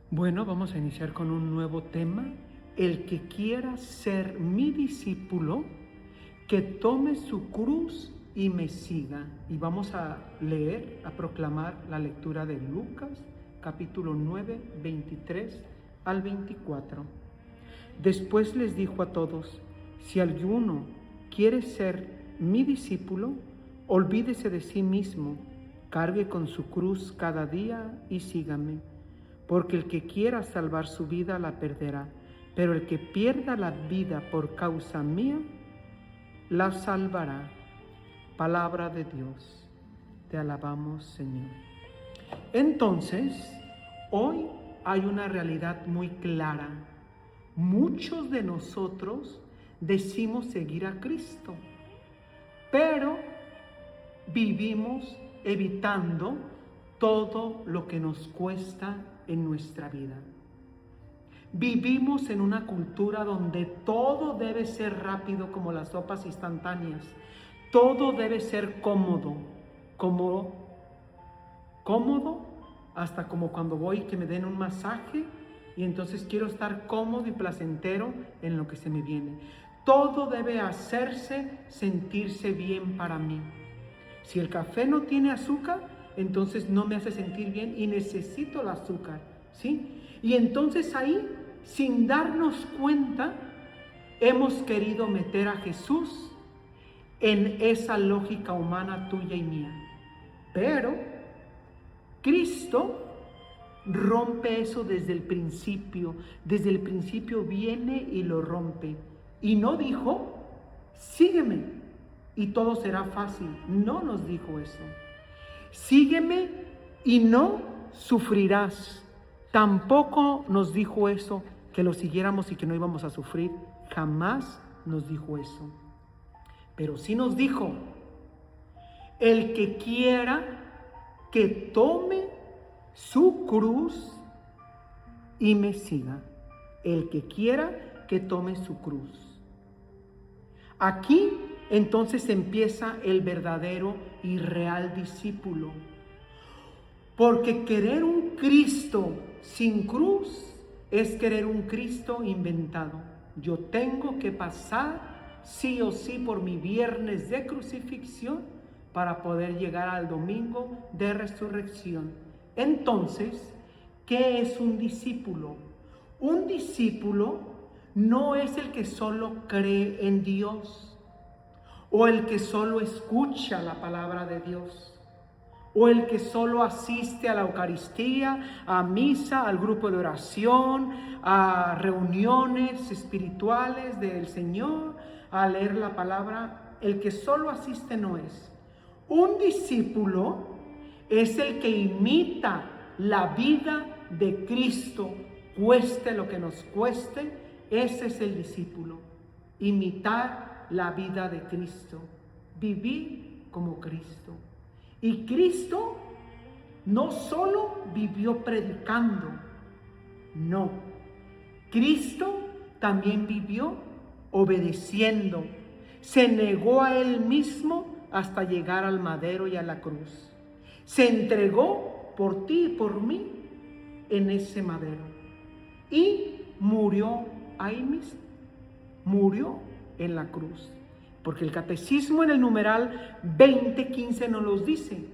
Bueno, vamos a iniciar con un nuevo tema. El que quiera ser mi discípulo, que tome su cruz y me siga. Y vamos a leer, a proclamar la lectura de Lucas, capítulo 9, 23 al 24. Después les dijo a todos: si alguno quiere ser mi discípulo, olvídese de sí mismo, cargue con su cruz cada día y sígame. Porque el que quiera salvar su vida la perderá, pero el que pierda la vida por causa mía, la salvará. Palabra de Dios. Te alabamos, Señor. Entonces, hoy hay una realidad muy clara. Muchos de nosotros decimos seguir a Cristo, pero vivimos evitando todo lo que nos cuesta en nuestra vida. Vivimos en una cultura donde todo debe ser rápido, como las sopas instantáneas. Todo debe ser cómodo, hasta como cuando voy que me den un masaje y entonces quiero estar cómodo y placentero en lo que se me viene. Todo debe hacerse sentirse bien para mí. Si el café no tiene azúcar, entonces no me hace sentir bien y necesito el azúcar, ¿sí? Y entonces ahí, sin darnos cuenta, hemos querido meter a Jesús en esa lógica humana tuya y mía. Pero Cristo rompe eso desde el principio. Desde el principio viene y lo rompe. Y no dijo: sígueme y todo será fácil. No nos dijo eso. Sígueme y no sufrirás. Tampoco nos dijo eso, que lo siguiéramos y que no íbamos a sufrir. Jamás nos dijo eso. Pero sí nos dijo: el que quiera que tome su cruz y me siga. El que quiera que tome su cruz. Aquí entonces empieza el verdadero y real discípulo. Porque querer un Cristo sin cruz es querer un Cristo inventado. Yo tengo que pasar sí o sí por mi viernes de crucifixión para poder llegar al domingo de resurrección. Entonces, ¿qué es un discípulo? Un discípulo no es el que solo cree en Dios, o el que solo escucha la palabra de Dios, o el que solo asiste a la Eucaristía, a misa, al grupo de oración, a reuniones espirituales del Señor, a leer la palabra. El que solo asiste no es. Un discípulo es el que imita la vida de Cristo, cueste lo que nos cueste. Ese es el discípulo. Imitar la vida de Cristo, vivir como Cristo. Y Cristo no solo vivió predicando, no. Cristo también vivió obedeciendo. Se negó a Él mismo hasta llegar al madero y a la cruz. Se entregó por ti y por mí en ese madero. Y murió ahí mismo. Murió en la cruz. Porque el catecismo en el numeral 2015 nos los dice: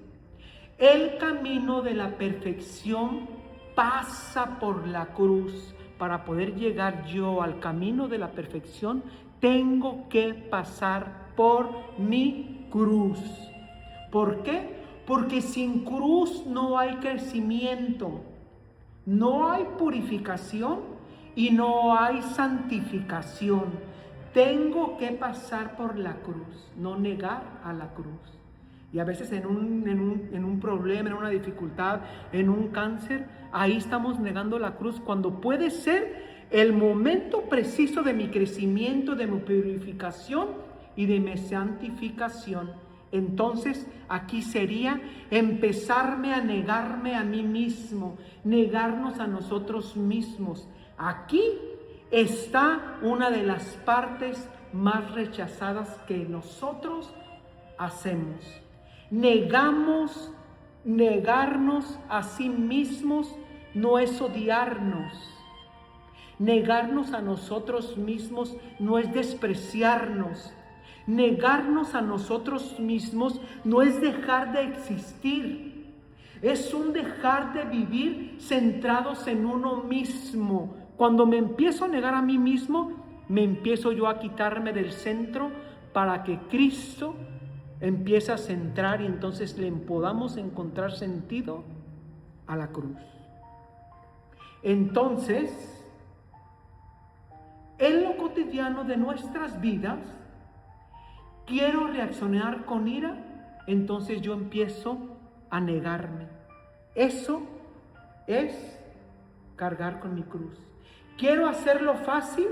el camino de la perfección pasa por la cruz. Para poder llegar yo al camino de la perfección, tengo que pasar por mi cruz. ¿Por qué? Porque sin cruz no hay crecimiento, no hay purificación y no hay santificación. Tengo que pasar por la cruz, no negar a la cruz. Y a veces en un problema, en una dificultad, en un cáncer, ahí estamos negando la cruz, cuando puede ser el momento preciso de mi crecimiento, de mi purificación y de mi santificación. Entonces aquí sería empezarme a negarme a mí mismo, negarnos a nosotros mismos. Aquí está una de las partes más rechazadas que nosotros hacemos. Negarnos a sí mismos no es odiarnos. Negarnos a nosotros mismos no es despreciarnos. Negarnos a nosotros mismos no es dejar de existir. Es un dejar de vivir centrados en uno mismo. Cuando me empiezo a negar a mí mismo, me empiezo yo a quitarme del centro para que Cristo empiece a centrar y entonces le podamos encontrar sentido a la cruz. Entonces, en lo cotidiano de nuestras vidas, quiero reaccionar con ira, entonces yo empiezo a negarme. Eso es cargar con mi cruz. Quiero hacerlo fácil,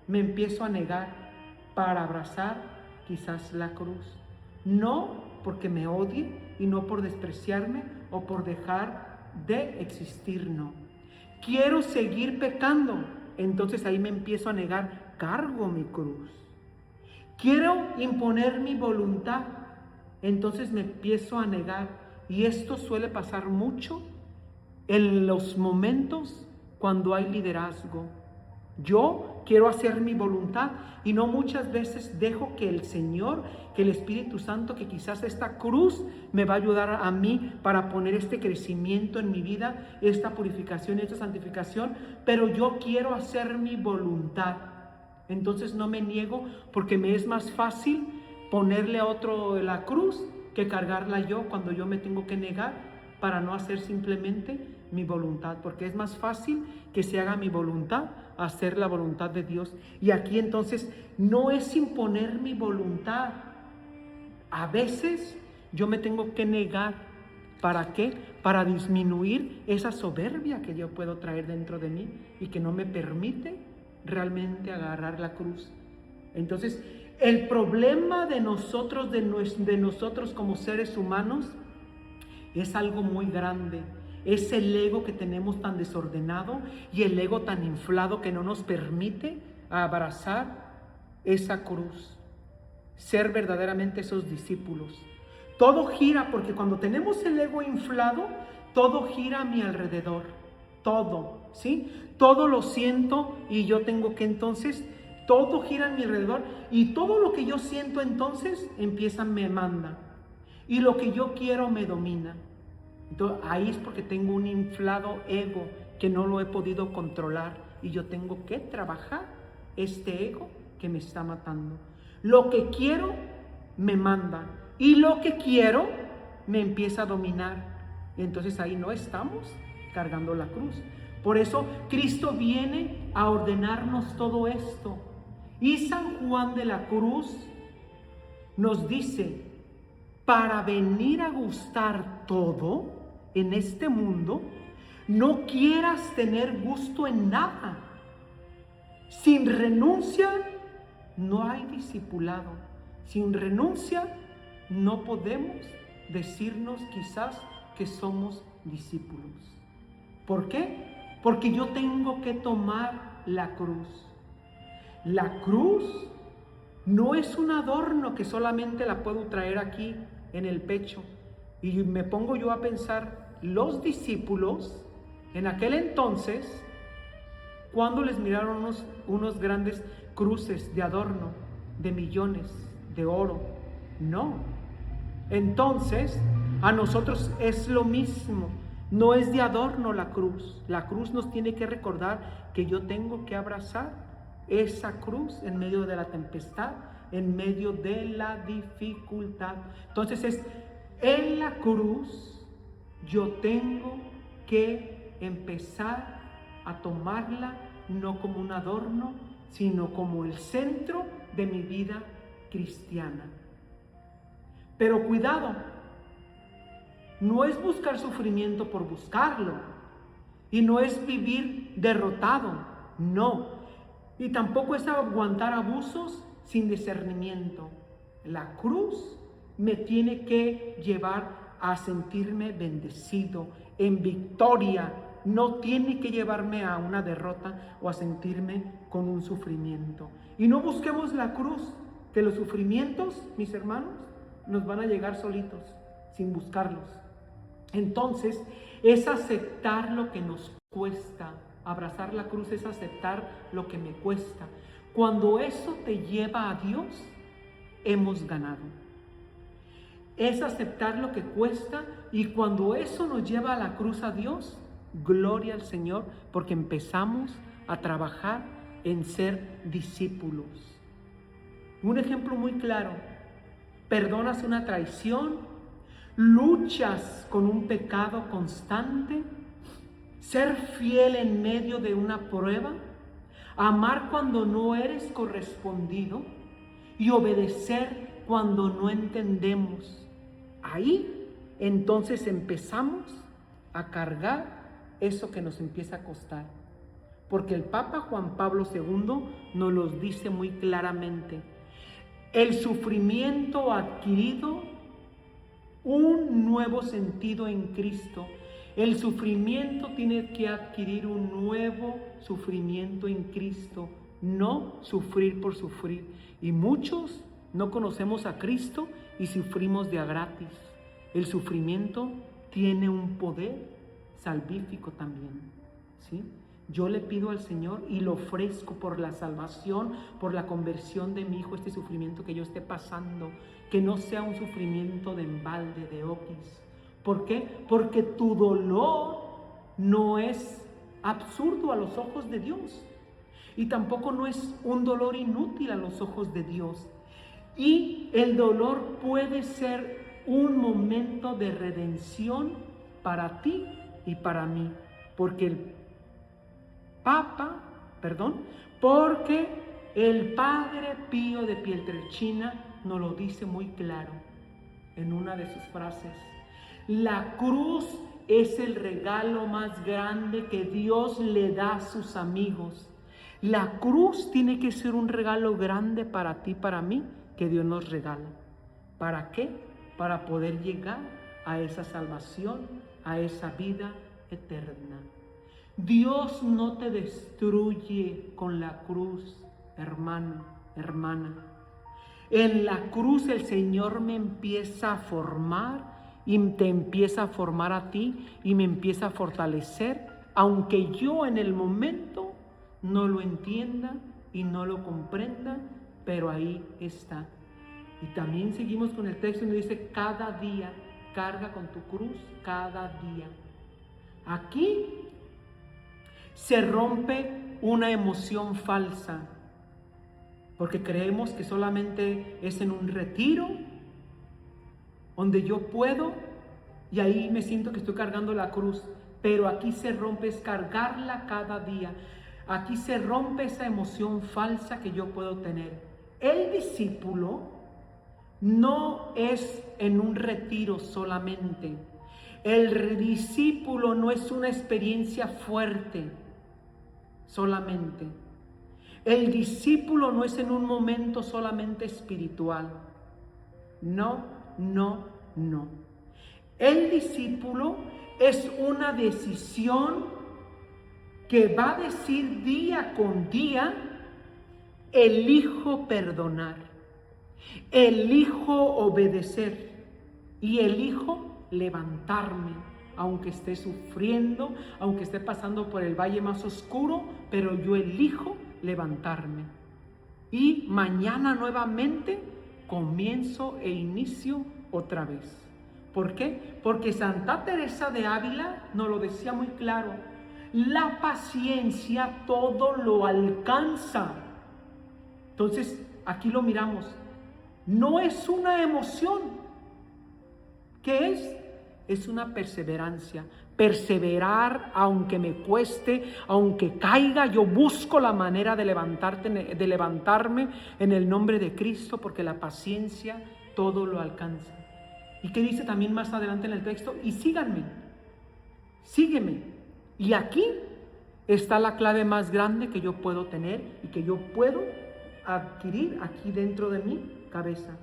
me empiezo a negar para abrazar quizás la cruz. No porque me odie y no por despreciarme o por dejar de existir, no. Quiero seguir pecando, entonces ahí me empiezo a negar, cargo mi cruz. Quiero imponer mi voluntad, entonces me empiezo a negar. Y esto suele pasar mucho en los momentos cuando hay liderazgo. Yo quiero hacer mi voluntad y no muchas veces dejo que el Señor, que el Espíritu Santo, que quizás esta cruz me va a ayudar a mí para poner este crecimiento en mi vida, esta purificación, esta santificación, pero yo quiero hacer mi voluntad. Entonces no me niego porque me es más fácil ponerle a otro la cruz que cargarla yo cuando yo me tengo que negar para no hacer simplemente mi voluntad, porque es más fácil que se haga mi voluntad hacer la voluntad de Dios. Y aquí entonces no es imponer mi voluntad. A veces yo me tengo que negar. ¿Para qué? Para disminuir esa soberbia que yo puedo traer dentro de mí y que no me permite realmente agarrar la cruz. Entonces, el problema de nosotros, de nosotros como seres humanos, es algo muy grande. Es el ego que tenemos tan desordenado y el ego tan inflado que no nos permite abrazar esa cruz, ser verdaderamente esos discípulos. Todo gira, porque cuando tenemos el ego inflado, todo gira a mi alrededor, todo, ¿sí? Todo lo siento y yo tengo que entonces, todo gira a mi alrededor y todo lo que yo siento entonces me manda y lo que yo quiero me domina. Entonces, ahí es porque tengo un inflado ego que no lo he podido controlar y yo tengo que trabajar este ego que me está matando. Lo que quiero me manda y lo que quiero me empieza a dominar. Y entonces ahí no estamos cargando la cruz. Por eso Cristo viene a ordenarnos todo esto. Y San Juan de la Cruz nos dice, para venir a gustar todo en este mundo, no quieras tener gusto en nada. Sin renuncia no hay discipulado. Sin renuncia no podemos decirnos quizás que somos discípulos. ¿Por qué? Porque yo tengo que tomar la cruz. La cruz no es un adorno que solamente la puedo traer aquí en el pecho. Y me pongo yo a pensar, los discípulos en aquel entonces, cuando les miraron unos grandes cruces de adorno, de millones, de oro, no. Entonces, a nosotros es lo mismo. No es de adorno la cruz. La cruz nos tiene que recordar que yo tengo que abrazar esa cruz en medio de la tempestad, en medio de la dificultad. Entonces en la cruz yo tengo que empezar a tomarla no como un adorno, sino como el centro de mi vida cristiana. Pero cuidado, no es buscar sufrimiento por buscarlo, y no es vivir derrotado, no. Y tampoco es aguantar abusos sin discernimiento. La cruz me tiene que llevar a sentirme bendecido, en victoria. No tiene que llevarme a una derrota o a sentirme con un sufrimiento. Y no busquemos la cruz, que los sufrimientos, mis hermanos, nos van a llegar solitos, sin buscarlos. Entonces, es aceptar lo que nos cuesta. Abrazar la cruz es aceptar lo que me cuesta. Cuando eso te lleva a Dios, hemos ganado. Es aceptar lo que cuesta, y cuando eso nos lleva a la cruz a Dios, gloria al Señor, porque empezamos a trabajar en ser discípulos. Un ejemplo muy claro: perdonas una traición, luchas con un pecado constante, ser fiel en medio de una prueba, amar cuando no eres correspondido y obedecer cuando no entendemos. Ahí entonces empezamos a cargar eso que nos empieza a costar. Porque el Papa Juan Pablo II nos lo dice muy claramente. El sufrimiento ha adquirido un nuevo sentido en Cristo. El sufrimiento tiene que adquirir un nuevo sufrimiento en Cristo, no sufrir por sufrir. Y muchos no conocemos a Cristo y sufrimos de a gratis. El sufrimiento tiene un poder salvífico también, ¿sí? Yo le pido al Señor y lo ofrezco por la salvación, por la conversión de mi hijo, este sufrimiento que yo esté pasando, que no sea un sufrimiento de embalde, de oquis. ¿Por qué? Porque tu dolor no es absurdo a los ojos de Dios, y tampoco no es un dolor inútil a los ojos de Dios. Y el dolor puede ser un momento de redención para ti y para mí, porque el Padre Pío de Pietrelcina nos lo dice muy claro en una de sus frases. La cruz es el regalo más grande que Dios le da a sus amigos. La cruz tiene que ser un regalo grande para ti, para mí, que Dios nos regala. ¿Para qué? Para poder llegar a esa salvación, a esa vida eterna. Dios no te destruye con la cruz, hermano, hermana. En la cruz el Señor me empieza a formar y te empieza a formar a ti y me empieza a fortalecer, aunque yo en el momento no lo entienda y no lo comprenda, pero ahí está. Y también seguimos con el texto y nos dice: cada día carga con tu cruz, cada día. Aquí se rompe una emoción falsa, porque creemos que solamente es en un retiro donde yo puedo y ahí me siento que estoy cargando la cruz. Pero aquí se rompe, es cargarla cada día. Aquí se rompe esa emoción falsa que yo puedo tener. El discípulo no es en un retiro solamente. El discípulo no es una experiencia fuerte solamente. El discípulo no es en un momento solamente espiritual. No, no, no. El discípulo es una decisión que va a decir día con día: elijo perdonar, elijo obedecer y elijo levantarme, aunque esté sufriendo, aunque esté pasando por el valle más oscuro, pero yo elijo levantarme. Y mañana nuevamente comienzo e inicio otra vez. ¿Por qué? Porque Santa Teresa de Ávila nos lo decía muy claro: la paciencia todo lo alcanza. Entonces, aquí lo miramos. No es una emoción. ¿Qué es? Es una perseverancia. Perseverar aunque me cueste, aunque caiga, yo busco la manera de levantarme en el nombre de Cristo, porque la paciencia todo lo alcanza. ¿Y qué dice también más adelante en el texto? Y síganme, sígueme. Y aquí está la clave más grande que yo puedo tener y que yo puedo adquirir aquí dentro de mi cabeza.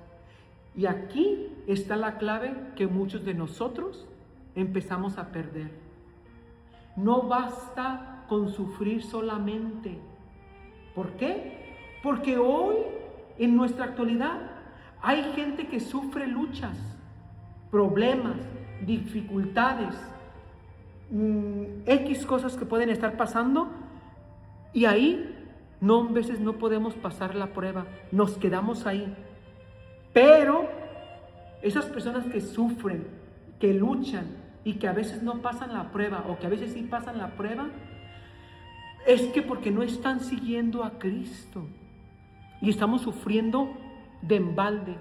Y aquí está la clave que muchos de nosotros empezamos a perder. No basta con sufrir solamente. ¿Por qué? Porque hoy, en nuestra actualidad, hay gente que sufre luchas, problemas, dificultades, X cosas que pueden estar pasando, y ahí no, a veces no podemos pasar la prueba, nos quedamos ahí. Pero esas personas que sufren, que luchan y que a veces no pasan la prueba, o que a veces sí pasan la prueba, es que porque no están siguiendo a Cristo y estamos sufriendo de embalde.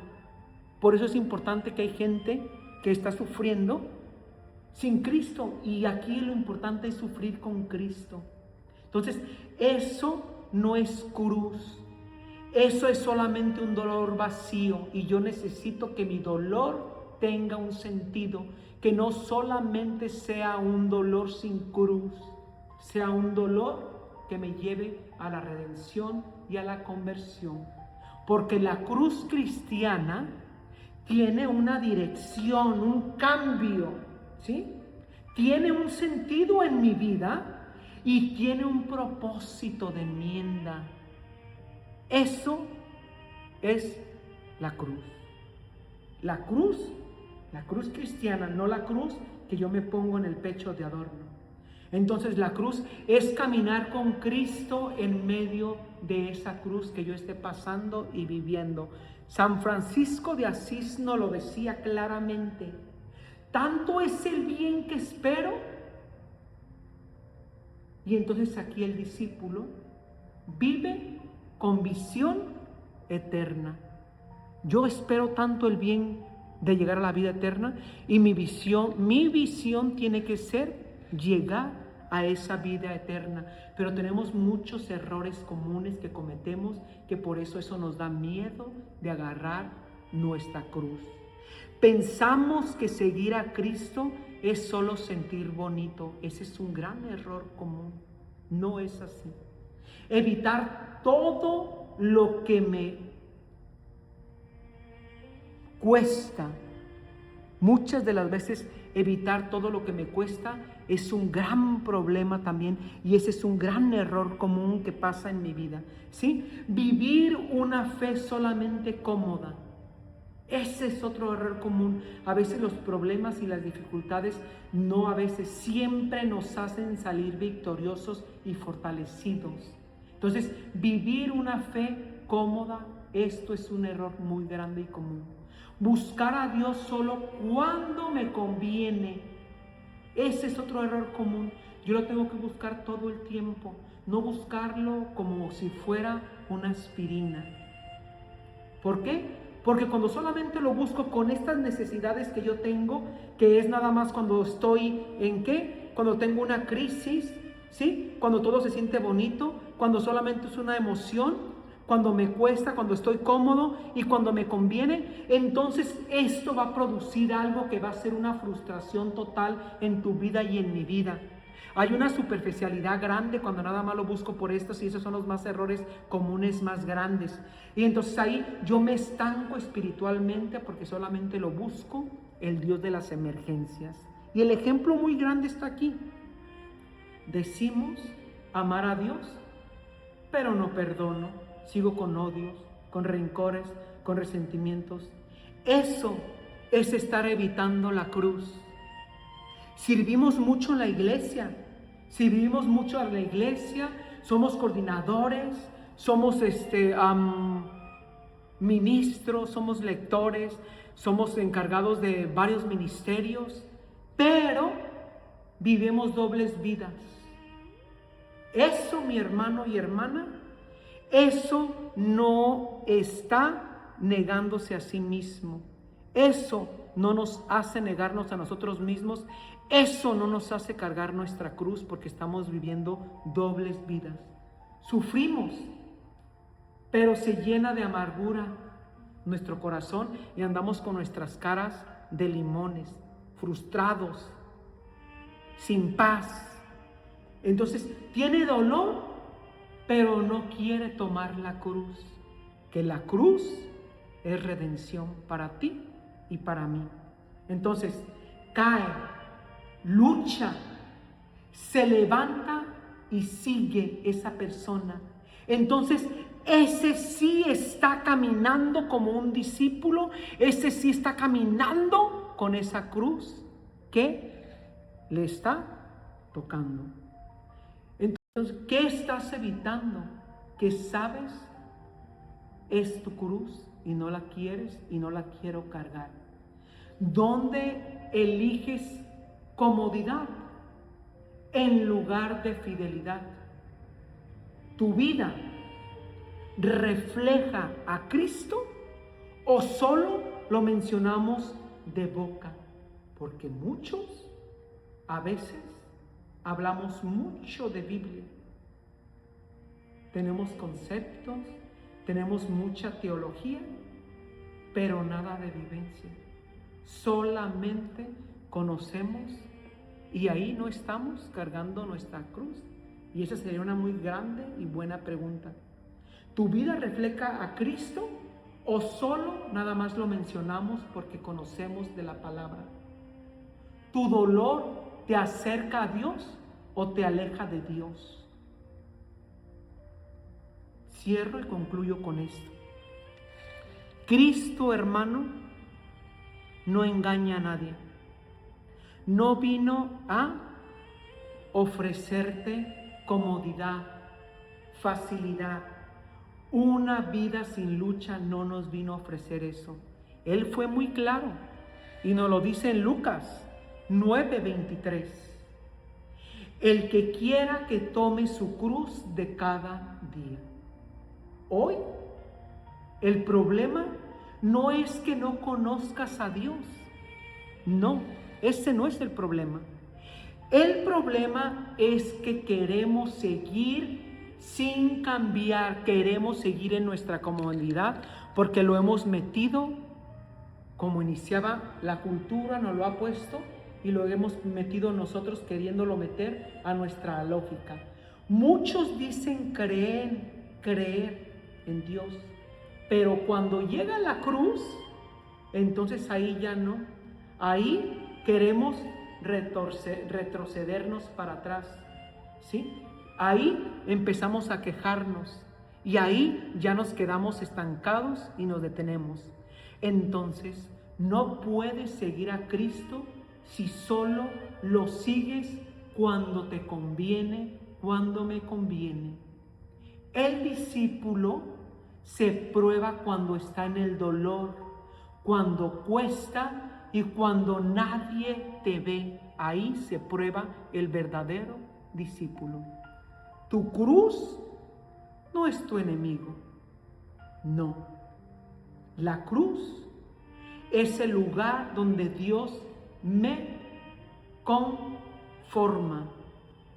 Por eso es importante que hay gente que está sufriendo sin Cristo, y aquí lo importante es sufrir con Cristo. Entonces, eso no es cruz, eso es solamente un dolor vacío, y yo necesito que mi dolor tenga un sentido, que no solamente sea un dolor sin cruz, sea un dolor que me lleve a la redención y a la conversión. Porque la cruz cristiana tiene una dirección, un cambio, ¿sí? Tiene un sentido en mi vida y tiene un propósito de enmienda. Eso es la cruz. La cruz cristiana, no la cruz que yo me pongo en el pecho de adorno. Entonces la cruz es caminar con Cristo en medio de esa cruz que yo esté pasando y viviendo. San Francisco de Asís nos lo decía claramente: tanto es el bien que espero. Y entonces aquí el discípulo vive con visión eterna. Yo espero tanto el bien de llegar a la vida eterna, y mi visión tiene que ser llegar a esa vida eterna. Pero tenemos muchos errores comunes que cometemos, que por eso nos da miedo de agarrar nuestra cruz. Pensamos que seguir a Cristo es solo sentir bonito. Ese es un gran error común. No es así. Evitar todo lo que me cuesta. Muchas de las veces evitar todo lo que me cuesta es un gran problema también, y ese es un gran error común que pasa en mi vida, ¿sí? Vivir una fe solamente cómoda. Ese es otro error común. A veces los problemas y las dificultades a veces siempre nos hacen salir victoriosos y fortalecidos. Entonces, vivir una fe cómoda, esto es un error muy grande y común. Buscar a Dios solo cuando me conviene. Ese es otro error común. Yo lo tengo que buscar todo el tiempo, no buscarlo como si fuera una aspirina. ¿Por qué? Porque cuando solamente lo busco con estas necesidades que yo tengo, que es nada más cuando estoy en ¿qué? Cuando tengo una crisis, ¿sí? Cuando todo se siente bonito, cuando solamente es una emoción, cuando me cuesta, cuando estoy cómodo y cuando me conviene, entonces esto va a producir algo que va a ser una frustración total en tu vida y en mi vida. Hay una superficialidad grande cuando nada más lo busco por estos, y esos son los más errores comunes más grandes. Y entonces ahí yo me estanco espiritualmente porque solamente lo busco el Dios de las emergencias. Y el ejemplo muy grande está aquí. Decimos amar a Dios, pero no perdono. Sigo con odios, con rencores, con resentimientos. Eso es estar evitando la cruz. Servimos mucho en la iglesia, somos coordinadores, somos ministros, somos lectores, somos encargados de varios ministerios, pero vivimos dobles vidas. Eso, mi hermano y hermana, eso no está negándose a sí mismo. Eso no nos hace negarnos a nosotros mismos. Eso no nos hace cargar nuestra cruz, porque estamos viviendo dobles vidas. Sufrimos, pero se llena de amargura nuestro corazón y andamos con nuestras caras de limones, frustrados, sin paz. Entonces tiene dolor, pero no quiere tomar la cruz, que la cruz es redención para ti y para mí. Entonces cae, lucha, se levanta y sigue esa persona. Entonces ese sí está caminando como un discípulo, ese sí está caminando con esa cruz que le está tocando. Entonces, ¿qué estás evitando? Que sabes es tu cruz y no la quieres y no la quiero cargar. ¿Dónde eliges comodidad en lugar de fidelidad? ¿Tu vida refleja a Cristo o solo lo mencionamos de boca? Porque muchos a veces hablamos mucho de Biblia. Tenemos conceptos, tenemos mucha teología, pero nada de vivencia. Solamente conocemos y ahí no estamos cargando nuestra cruz. Y esa sería una muy grande y buena pregunta. ¿Tu vida refleja a Cristo o solo nada más lo mencionamos porque conocemos de la palabra? ¿Tu dolor te acerca a Dios o te aleja de Dios? Cierro y concluyo con esto. Cristo, hermano, no engaña a nadie. No vino a ofrecerte comodidad, facilidad. Una vida sin lucha no nos vino a ofrecer eso. Él fue muy claro y nos lo dice en Lucas 9:23. El que quiera que tome su cruz de cada día. Hoy, el problema no es que no conozcas a Dios. No, ese no es el problema. El problema es que queremos seguir sin cambiar, queremos seguir en nuestra comodidad porque lo hemos metido, como iniciaba la cultura, nos lo ha puesto y lo hemos metido nosotros queriéndolo meter a nuestra lógica. Muchos dicen creer en Dios, pero cuando llega la cruz, entonces ahí ya no. Ahí queremos retrocedernos para atrás, ¿sí? Ahí empezamos a quejarnos y ahí ya nos quedamos estancados y nos detenemos. Entonces, no puedes seguir a Cristo si solo lo sigues cuando te conviene, cuando me conviene. El discípulo se prueba cuando está en el dolor, cuando cuesta y cuando nadie te ve. Ahí se prueba el verdadero discípulo. Tu cruz no es tu enemigo. No. La cruz es el lugar donde Dios me conforma.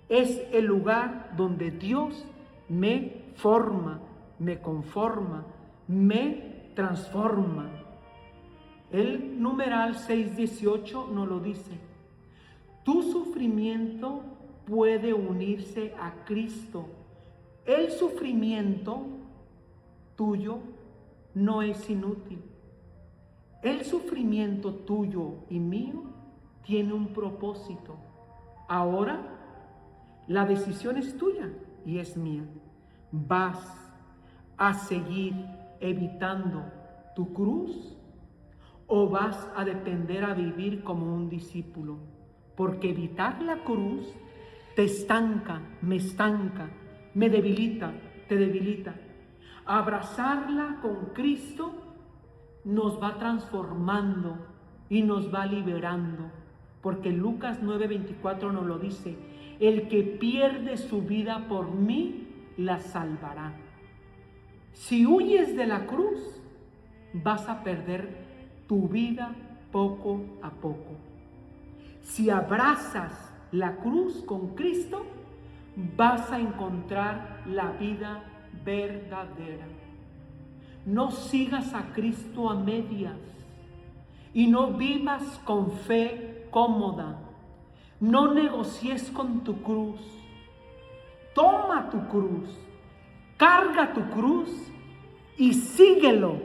Es el lugar donde Dios me forma, me conforma, me transforma. El numeral 6:18 nos lo dice. Tu sufrimiento puede unirse a Cristo. El sufrimiento tuyo no es inútil. El sufrimiento tuyo y mío tiene un propósito. Ahora, la decisión es tuya y es mía. ¿Vas a seguir evitando tu cruz o vas a depender a vivir como un discípulo? Porque evitar la cruz te estanca, me debilita, te debilita. Abrazarla con Cristo nos va transformando y nos va liberando. Porque Lucas 9:24 nos lo dice. El que pierde su vida por mí, la salvará. Si huyes de la cruz, vas a perder tu vida poco a poco. Si abrazas la cruz con Cristo, vas a encontrar la vida verdadera. No sigas a Cristo a medias y no vivas con fe cómoda. No negocies con tu cruz. Toma tu cruz, carga tu cruz y síguelo.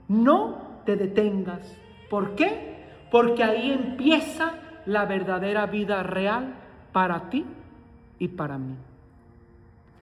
No te detengas. ¿Por qué? Porque ahí empieza la verdadera vida real para ti y para mí.